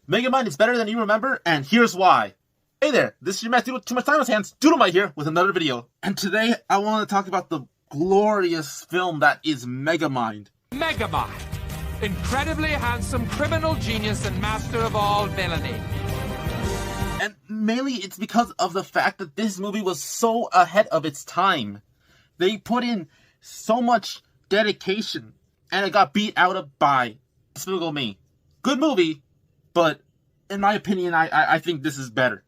Megamind is better than you remember, and here's why. Hey there, this is your man Too Much Time on His Hands, Doodlemite here with another video. And today, I want to talk about the glorious film that is Megamind. Megamind, incredibly handsome criminal genius and master of all villainy. And mainly, it's because of the fact that this movie was so ahead of its time. They put in so much dedication, and it got beat out of by Despicable Me. Good movie, but in my opinion, I think this is better.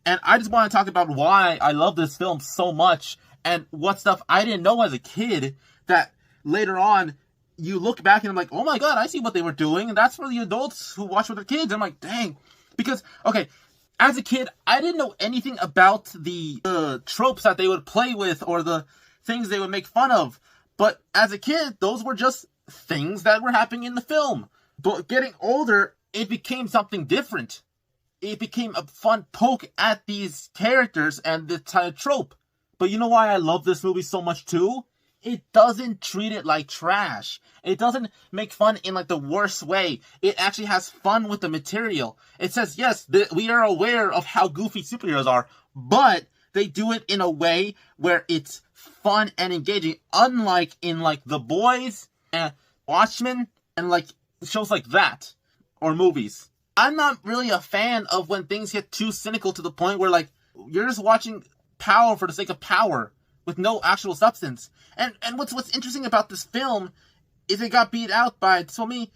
And I just want to talk about why I love this film so much, and what stuff I didn't know as a kid that later on, you look back and I'm like, oh my god, I see what they were doing, and that's for the adults who watch with their kids. I'm like, dang. Because, okay, as a kid, I didn't know anything about the tropes that they would play with, or the things they would make fun of. But as a kid, those were just things that were happening in the film. But getting older, it became something different. It became a fun poke at these characters and the trope. But you know why I love this movie so much too? It doesn't treat it like trash. It doesn't make fun in like the worst way. It actually has fun with the material. It says, yes, we are aware of how goofy superheroes are, but they do it in a way where it's fun and engaging, unlike in like The Boys and Watchmen and like shows like that, or movies. I'm not really a fan of when things get too cynical to the point where like you're just watching power for the sake of power with no actual substance. And what's interesting about this film is it got beat out by me,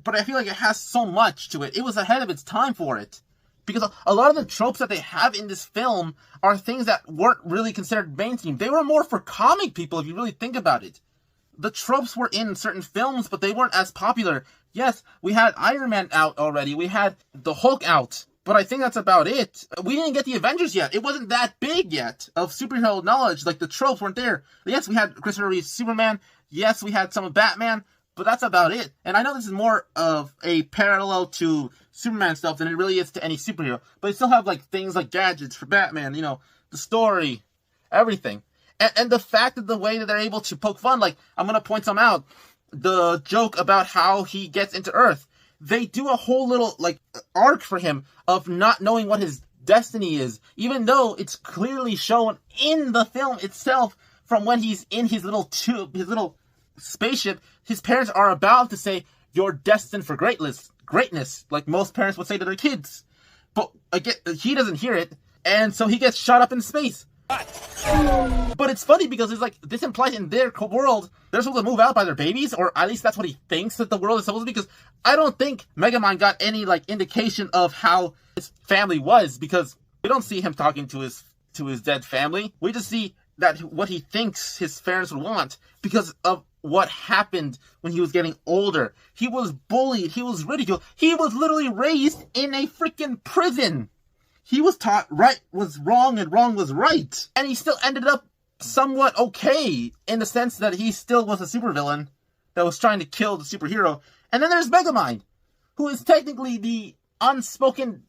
but I feel like it has so much to it. It was ahead of its time for it. Because a lot of the tropes that they have in this film are things that weren't really considered mainstream. They were more for comic people if you really think about it. The tropes were in certain films, but they weren't as popular. Yes, we had Iron Man out already. We had the Hulk out. But I think that's about it. We didn't get the Avengers yet. It wasn't that big yet of superhero knowledge. Like, the tropes weren't there. Yes, we had Christopher Reeve's Superman. Yes, we had some of Batman. But that's about it. And I know this is more of a parallel to Superman stuff than it really is to any superhero. But they still have, like, things like gadgets for Batman, you know, the story, everything. And the fact that the way that they're able to poke fun, like, I'm going to point some out. The joke about how he gets into Earth. They do a whole little, like, arc for him of not knowing what his destiny is. Even though it's clearly shown in the film itself from when he's in his little tube, his little spaceship, his parents are about to say, you're destined for greatness, like most parents would say to their kids. But again, he doesn't hear it, and so he gets shot up in space. But it's funny because it's like, this implies in their world, they're supposed to move out by their babies, or at least that's what he thinks that the world is supposed to be, because I don't think Megamind got any, like, indication of how his family was, because we don't see him talking to his dead family. We just see that what he thinks his parents would want, because of what happened when he was getting older. He was bullied, he was ridiculed, he was literally raised in a freaking prison. He was taught right was wrong and wrong was right. And he still ended up somewhat okay, in the sense that he still was a supervillain that was trying to kill the superhero. And then there's Megamind, who is technically the unspoken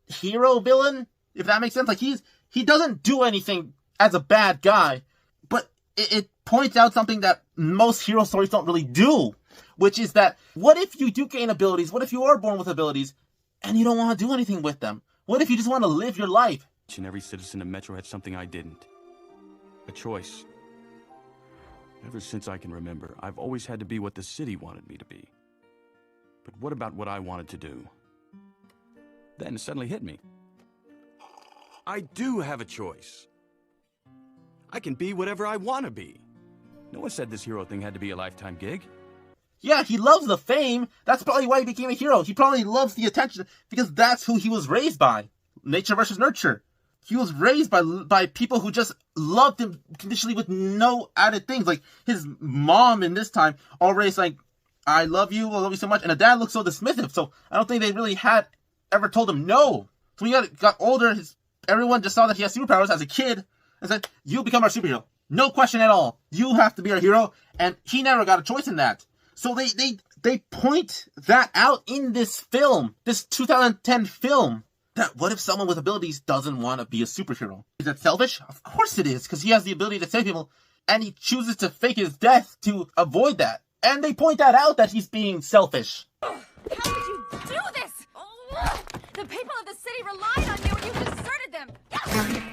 hero villain, if that makes sense. Like, he doesn't do anything as a bad guy, but it points out something that most hero stories don't really do, which is that, what if you do gain abilities? What if you are born with abilities and you don't want to do anything with them? What if you just want to live your life? Each and every citizen of Metro had something I didn't. A choice. Ever since I can remember, I've always had to be what the city wanted me to be. But what about what I wanted to do? Then it suddenly hit me. I do have a choice. I can be whatever I want to be. No one said this hero thing had to be a lifetime gig. Yeah, he loves the fame. That's probably why he became a hero. He probably loves the attention because that's who he was raised by. Nature versus nurture. He was raised by people who just loved him conditionally with no added things. Like, his mom in this time always like, I love you so much. And the dad looked so dismissive. So I don't think they really had ever told him no. So when he got older, everyone just saw that he had superpowers as a kid and said, you become our superhero. No question at all. You have to be our hero. And he never got a choice in that. So they point that out in this film, this 2010 film, that what if someone with abilities doesn't want to be a superhero? Is that selfish? Of course it is, because he has the ability to save people, and he chooses to fake his death to avoid that. And they point that out, that he's being selfish. How did you do this? The people of the city relied on you and you deserted them.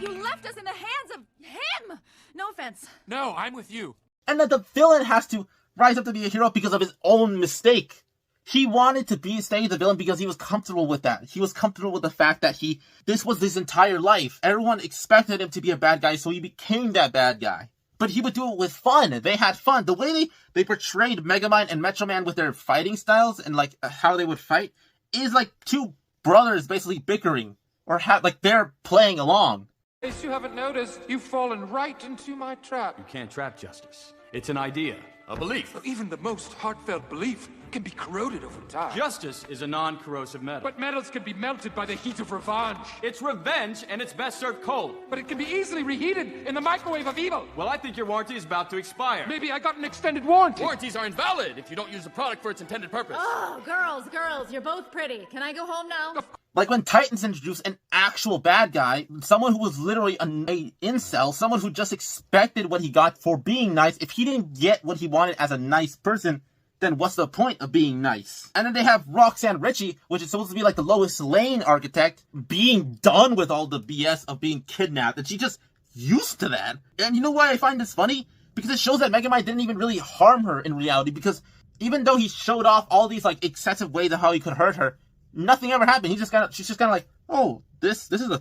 You left us in the hands of him. No offense. No, I'm with you. And that the villain has to rise up to be a hero because of his own mistake. He wanted to stay the villain because he was comfortable with that. He was comfortable with the fact that this was his entire life. Everyone expected him to be a bad guy, so he became that bad guy. But he would do it with fun. They had fun. The way they portrayed Megamind and Metro Man with their fighting styles and like how they would fight is like two brothers basically bickering or like they're playing along. In case you haven't noticed, you've fallen right into my trap. You can't trap justice. It's an idea, a belief. Even the most heartfelt belief can be corroded over time. Justice is a non-corrosive metal. But metals can be melted by the heat of revenge. It's revenge, and it's best served cold. But it can be easily reheated in the microwave of evil. Well, I think your warranty is about to expire. Maybe I got an extended warranty. Warranties are invalid if you don't use the product for its intended purpose. Oh, girls, you're both pretty. Can I go home now? Like when Titans introduced an actual bad guy, someone who was literally an incel, someone who just expected what he got for being nice. If he didn't get what he wanted as a nice person, then what's the point of being nice? And then they have Roxanne Ritchie, which is supposed to be like the Lois Lane architect, being done with all the BS of being kidnapped, and she just used to that. And you know why I find this funny? Because it shows that Megamind didn't even really harm her in reality, because even though he showed off all these like excessive ways of how he could hurt her, nothing ever happened. She's just kind of like, oh, this is the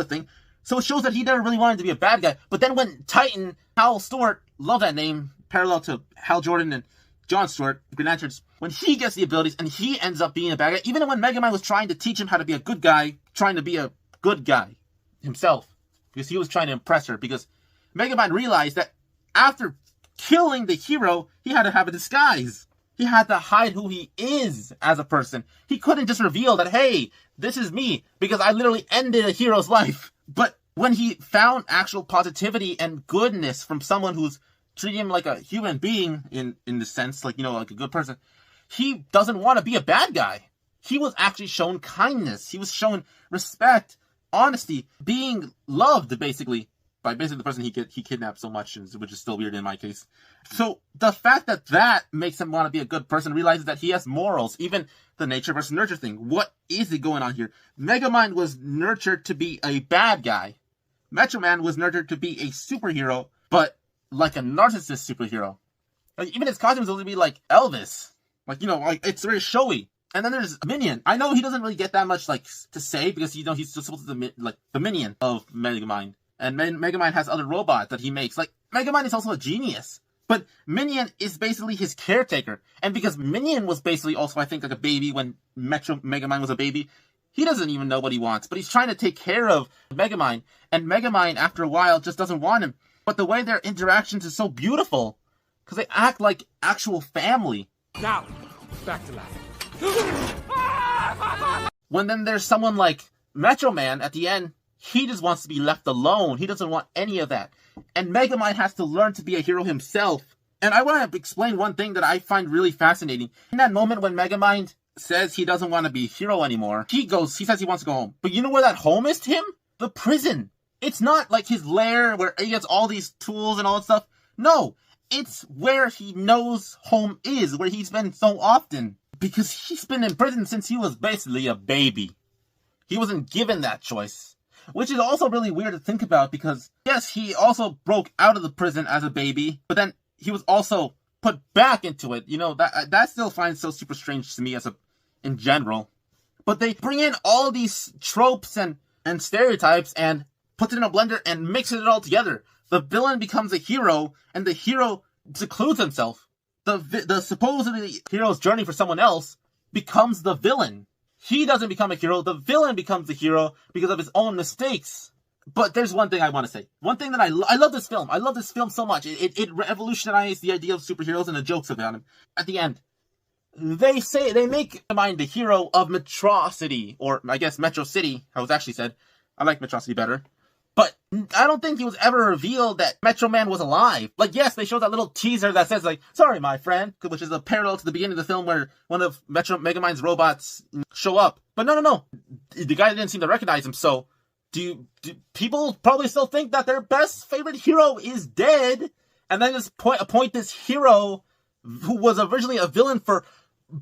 thing. So it shows that he never really wanted to be a bad guy. But then when Titan, Hal Stewart, love that name, parallel to Hal Jordan and Jon Stewart, Green Lanterns, when he gets the abilities and he ends up being a bad guy, even when Megamind was trying to teach him how to be a good guy, trying to be a good guy himself, because he was trying to impress her, because Megamind realized that after killing the hero, he had to have a disguise. He had to hide who he is as a person. He couldn't just reveal that, hey, this is me, because I literally ended a hero's life. But when he found actual positivity and goodness from someone who's treating him like a human being, in the sense, like, like a good person, he doesn't want to be a bad guy. He was actually shown kindness. He was shown respect, honesty, being loved, basically, by basically the person he kidnapped so much, which is still weird in my case. So the fact that makes him want to be a good person, realizes that he has morals, even the nature versus nurture thing. What is it going on here? Megamind was nurtured to be a bad guy. Metro Man was nurtured to be a superhero, but like a narcissist superhero. Like, even his costume is supposed to be like Elvis. Like, like it's very showy. And then there's Minion. I know he doesn't really get that much like to say, because he's just supposed to be like the minion of Megamind. And Megamind has other robots that he makes. Like, Megamind is also a genius. But Minion is basically his caretaker. And because Minion was basically also, I think, like a baby when Megamind was a baby, he doesn't even know what he wants. But he's trying to take care of Megamind. And Megamind, after a while, just doesn't want him. But the way their interactions is so beautiful, because they act like actual family. Now, back to laughing. When then there's someone like Metro Man at the end, he just wants to be left alone. He doesn't want any of that. And Megamind has to learn to be a hero himself. And I want to explain one thing that I find really fascinating. In that moment when Megamind says he doesn't want to be a hero anymore, he says he wants to go home. But you know where that home is to him? The prison. It's not like his lair where he gets all these tools and all that stuff. No, it's where he knows home is, where he's been so often. Because he's been in prison since he was basically a baby. He wasn't given that choice. Which is also really weird to think about, because yes, he also broke out of the prison as a baby, but then he was also put back into it. That still finds so super strange to me in general. But they bring in all these tropes and stereotypes and puts it in a blender and mixes it all together. The villain becomes a hero, and the hero secludes himself. The supposedly hero's journey for someone else becomes the villain. He doesn't become a hero, the villain becomes the hero because of his own mistakes. But there's one thing I want to say. One thing that I love this film. I love this film so much. It revolutionized the idea of superheroes and the jokes about him. At the end, they make Megamind the hero of Metrocity, or I guess Metro City, how it was actually said. I like Metrocity better. But I don't think it was ever revealed that Metro Man was alive. Like, yes, they showed that little teaser that says, like, sorry, my friend, which is a parallel to the beginning of the film where one of Megamind's robots show up. But no. The guy didn't seem to recognize him, so do people probably still think that their best favorite hero is dead, and then just appoint this hero who was originally a villain for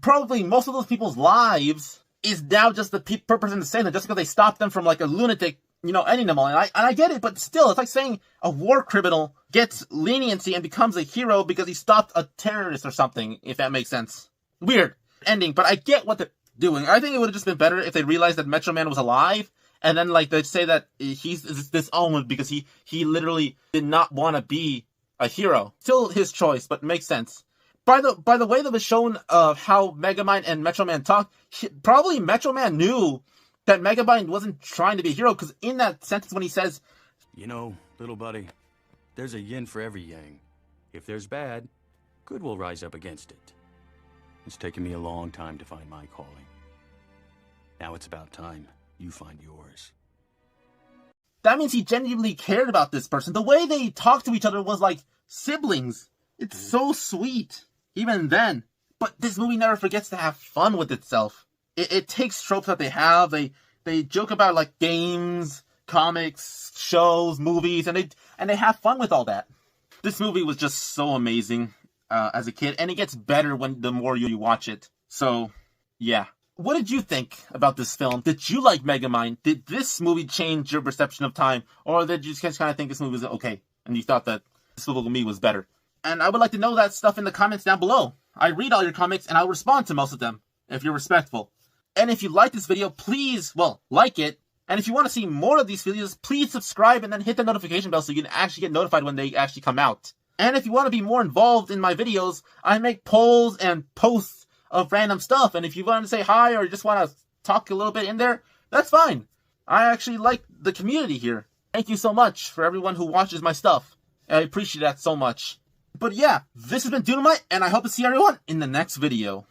probably most of those people's lives is now just the person to say that just because they stopped them from like a lunatic, ending them all. And I get it, but still, it's like saying a war criminal gets leniency and becomes a hero because he stopped a terrorist or something, if that makes sense. Weird ending, but I get what they're doing. I think it would have just been better if they realized that Metro Man was alive, and then like they'd say that he's disowned because he literally did not want to be a hero. Still his choice, but makes sense. By the way that was shown of how Megamind and Metro Man talk, probably Metro Man knew that Megamind wasn't trying to be a hero, because in that sentence when he says, You know, little buddy, there's a yin for every yang. If there's bad, good will rise up against it. It's taken me a long time to find my calling. Now it's about time you find yours. That means he genuinely cared about this person. The way they talked to each other was like siblings. It's so sweet, even then. But this movie never forgets to have fun with itself. It takes tropes that they have. They joke about like games, comics, shows, movies, and they have fun with all that. This movie was just so amazing as a kid, and it gets better the more you watch it. So, yeah. What did you think about this film? Did you like Megamind? Did this movie change your perception of time? Or did you just kind of think this movie was okay, and you thought that this movie was better? And I would like to know that stuff in the comments down below. I read all your comments, and I'll respond to most of them, if you're respectful. And if you like this video, please, like it. And if you want to see more of these videos, please subscribe and then hit the notification bell so you can actually get notified when they actually come out. And if you want to be more involved in my videos, I make polls and posts of random stuff. And if you want to say hi or just want to talk a little bit in there, that's fine. I actually like the community here. Thank you so much for everyone who watches my stuff. I appreciate that so much. But yeah, this has been Dynamite, and I hope to see everyone in the next video.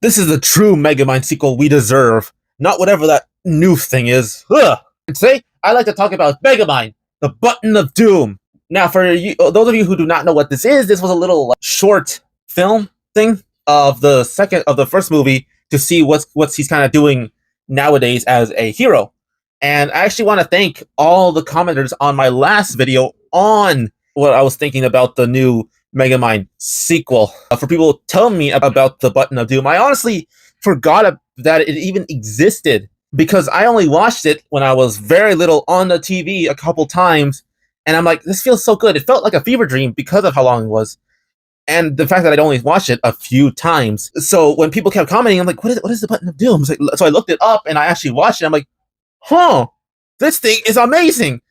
This is the true Megamind sequel we deserve, not whatever that new thing is. Ugh. And today, I like to talk about Megamind, the Button of Doom. Now, for you, those of you who do not know what this is, this was a little short film thing of the first movie to see what he's kind of doing nowadays as a hero. And I actually want to thank all the commenters on my last video on what I was thinking about the new Megamind sequel. For people telling me about the Button of Doom, I honestly forgot that it even existed, because I only watched it when I was very little on the TV a couple times, and I'm like, this feels so good. It felt like a fever dream because of how long it was, and the fact that I'd only watched it a few times. So when people kept commenting, I'm like, what is the Button of Doom? So I looked it up, and I actually watched it. I'm like, huh, this thing is amazing.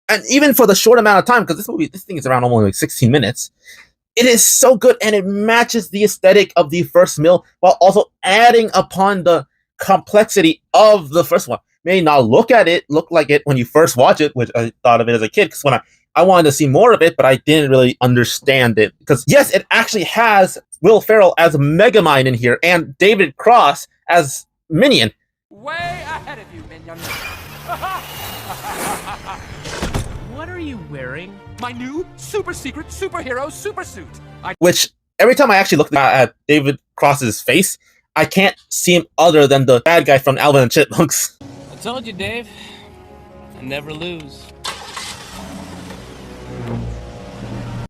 And even for the short amount of time, because this thing is around only like 16 minutes, it is so good, and it matches the aesthetic of the first mill while also adding upon the complexity of the first one. May not look like it when you first watch it, which I thought of it as a kid, because when I wanted to see more of it, but I didn't really understand it. Because yes, it actually has Will Ferrell as Megamind in here, and David Cross as Minion. Way ahead of you, Minion. What are you wearing? My new super secret superhero super suit. Which, every time I actually look at David Cross's face, I can't see him other than the bad guy from Alvin and Chipmunks. I told you, Dave. I never lose.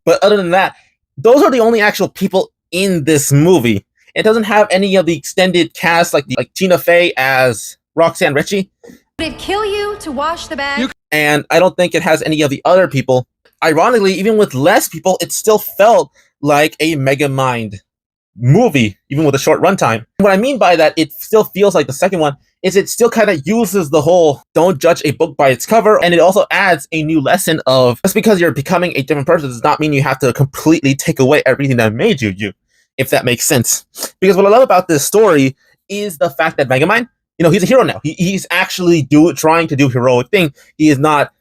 But other than that, those are the only actual people in this movie. It doesn't have any of the extended cast like Tina Fey as Roxanne Ritchie. Would it kill you to wash the bag? And I don't think it has any of the other people. Ironically, even with less people, it still felt like a Megamind movie, even with a short runtime. What I mean by that, it still feels like the second one, is it still kind of uses the whole don't judge a book by its cover, and it also adds a new lesson of just because you're becoming a different person does not mean you have to completely take away everything that made you, if that makes sense. Because what I love about this story is the fact that Megamind, he's a hero now. He's actually trying to do heroic thing. He is not,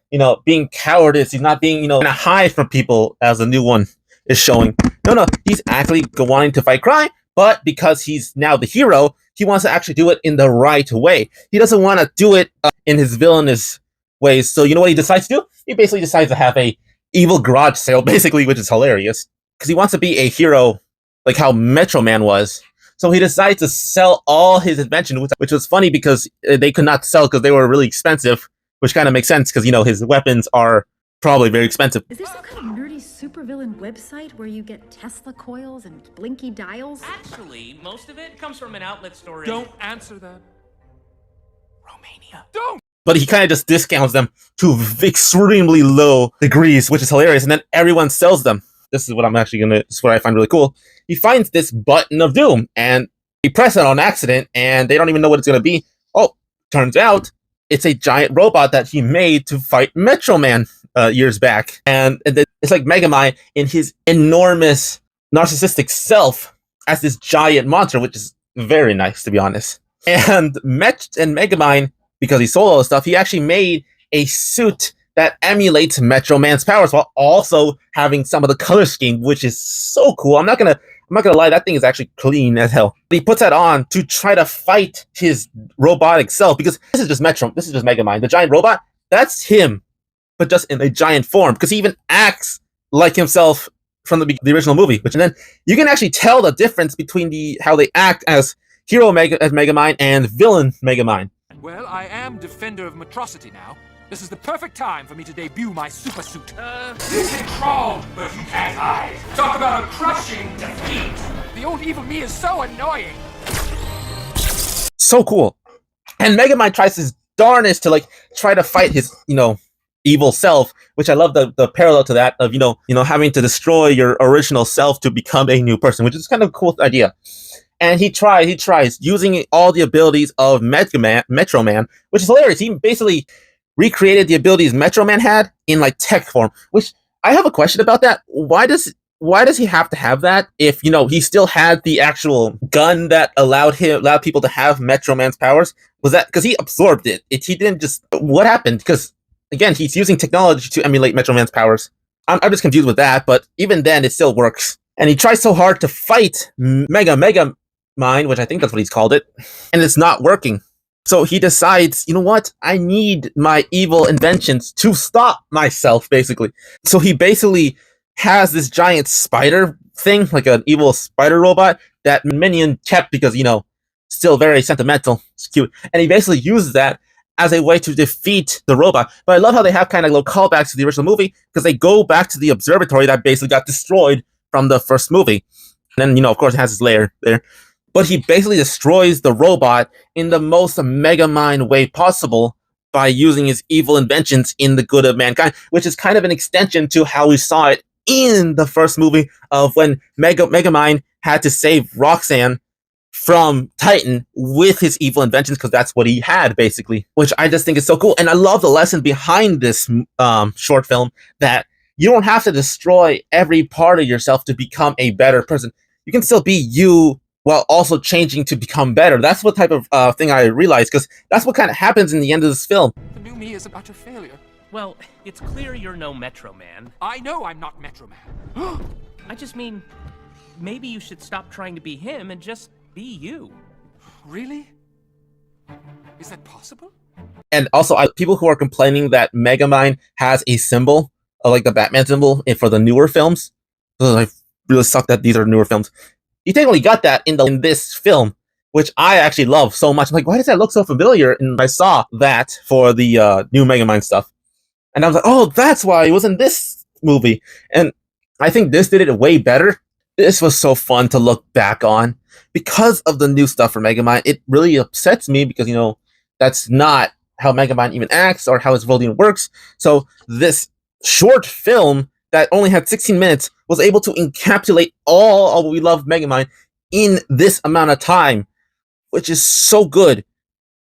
being cowardice. He's not being, kind of hide from people, as the new one is showing. No, he's actually wanting to fight crime, but because he's now the hero, he wants to actually do it in the right way. He doesn't want to do it in his villainous ways. So you know what he decides to do? He basically decides to have a evil garage sale, basically, which is hilarious. Because he wants to be a hero like how Metro Man was. So he decides to sell all his inventions, which was funny because they could not sell because they were really expensive, which kind of makes sense because, his weapons are probably very expensive. Is there some kind of nerdy supervillain website where you get Tesla coils and blinky dials? Actually, most of it comes from an outlet store. Don't answer that. Don't! But he kind of just discounts them to extremely low degrees, which is hilarious. And then everyone sells them. This is what this is what I find really cool. He finds this button of doom, and he presses it on accident, and they don't even know what it's going to be. Oh, turns out it's a giant robot that he made to fight Metro Man years back. And it's like Megamind in his enormous narcissistic self as this giant monster, which is very nice, to be honest. And Megamind, because he sold all this stuff, he actually made a suit that emulates Metro Man's powers while also having some of the color scheme, which is so cool. I'm not gonna lie, that thing is actually clean as hell. He puts that on to try to fight his robotic self, because this is just Megamind. The giant robot, that's him, but just in a giant form, because he even acts like himself from the original movie. And then you can actually tell the difference between how they act as hero Megamind and villain Megamind. Well, I am Defender of Metrocity now. This is the perfect time for me to debut my super suit. You can crawl, but you can't hide. Talk about a crushing defeat. The old evil me is so annoying. So cool. And Megamind tries his darnest to try to fight his, evil self, which I love the parallel to that of, having to destroy your original self to become a new person, which is kind of a cool idea. And he tries using all the abilities of Metro Man, which is hilarious. He basically recreated the abilities Metro Man had in tech form, which I have a question about that. Why does he have to have that if, he still had the actual gun that allowed people to have Metro Man's powers? Was that because he absorbed it? He didn't just, what happened? Because again, he's using technology to emulate Metro Man's powers. I'm just confused with that, but even then it still works. And he tries so hard to fight Megamind, which I think that's what he's called it, and it's not working. So he decides, you know what? I need my evil inventions to stop myself, basically. So he basically has this giant spider thing, like an evil spider robot that Minion kept because, still very sentimental. It's cute. And he basically uses that as a way to defeat the robot. But I love how they have kind of little callbacks to the original movie, because they go back to the observatory that basically got destroyed from the first movie. And then, of course, it has his lair there. But he basically destroys the robot in the most Megamind way possible by using his evil inventions in the good of mankind, which is kind of an extension to how we saw it in the first movie of when Megamind had to save Roxanne from Titan with his evil inventions, because that's what he had, basically, which I just think is so cool. And I love the lesson behind this short film, that you don't have to destroy every part of yourself to become a better person. You can still be you while also changing to become better. That's what type of thing I realized, because that's what kind of happens in the end of this film. The new me is an utter failure. Well, it's clear you're no Metro Man. I know I'm not Metro Man. I just mean, maybe you should stop trying to be him and just be you. Really? Is that possible? And also, people who are complaining that Megamind has a symbol, like the Batman symbol for the newer films, I really suck that these are newer films. You technically got that in this film, which I actually love so much. I'm like, why does that look so familiar? And I saw that for the new Megamind stuff. And I was like, oh, that's why it was in this movie. And I think this did it way better. This was so fun to look back on. Because of the new stuff for Megamind, it really upsets me because, that's not how Megamind even acts or how his world even works. So this short film that only had 16 minutes was able to encapsulate all of what we love Megamind in this amount of time, which is so good.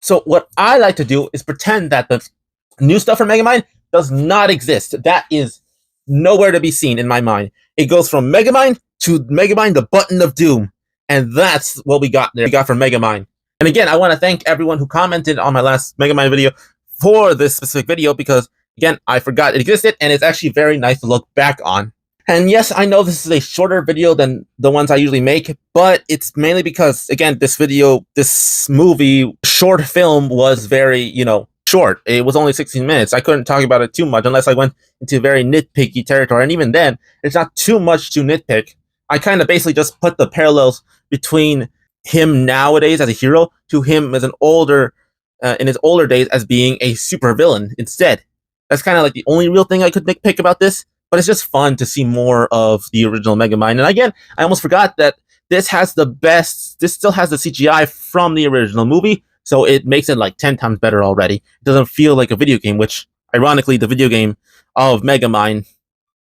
So what I like to do is pretend that the new stuff for Megamind does not exist. That is nowhere to be seen in my mind. It goes from Megamind to Megamind, the Button of Doom. And that's what we got there. We got from Megamind. And again, I want to thank everyone who commented on my last Megamind video for this specific video, because again, I forgot it existed, and it's actually very nice to look back on. And yes, I know this is a shorter video than the ones I usually make, but it's mainly because, again, this movie, short film was very, short. It was only 16 minutes. I couldn't talk about it too much unless I went into very nitpicky territory. And even then, it's not too much to nitpick. I kind of basically just put the parallels between him nowadays as a hero to him as in his older days as being a supervillain instead. That's kind of like the only real thing I could nitpick about this, but it's just fun to see more of the original Megamind. And again, I almost forgot that this still has the CGI from the original movie, So it makes it like 10 times better already. It doesn't feel like a video game, which ironically the video game of Megamind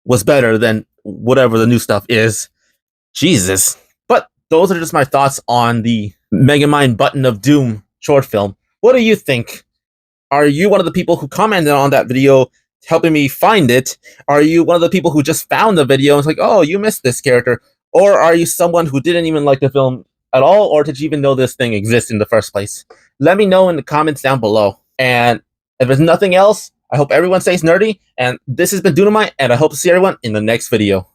was better than whatever the new stuff is. Jesus. But those are just my thoughts on the Megamind Button of Doom short film. What do you think? Are you one of the people who commented on that video helping me find it? Are you one of the people who just found the video and was like, oh, you missed this character? Or are you someone who didn't even like the film at all, or did you even know this thing exists in the first place? Let me know in the comments down below. And if there's nothing else, I hope everyone stays nerdy, and this has been Dunamite, and I hope to see everyone in the next video.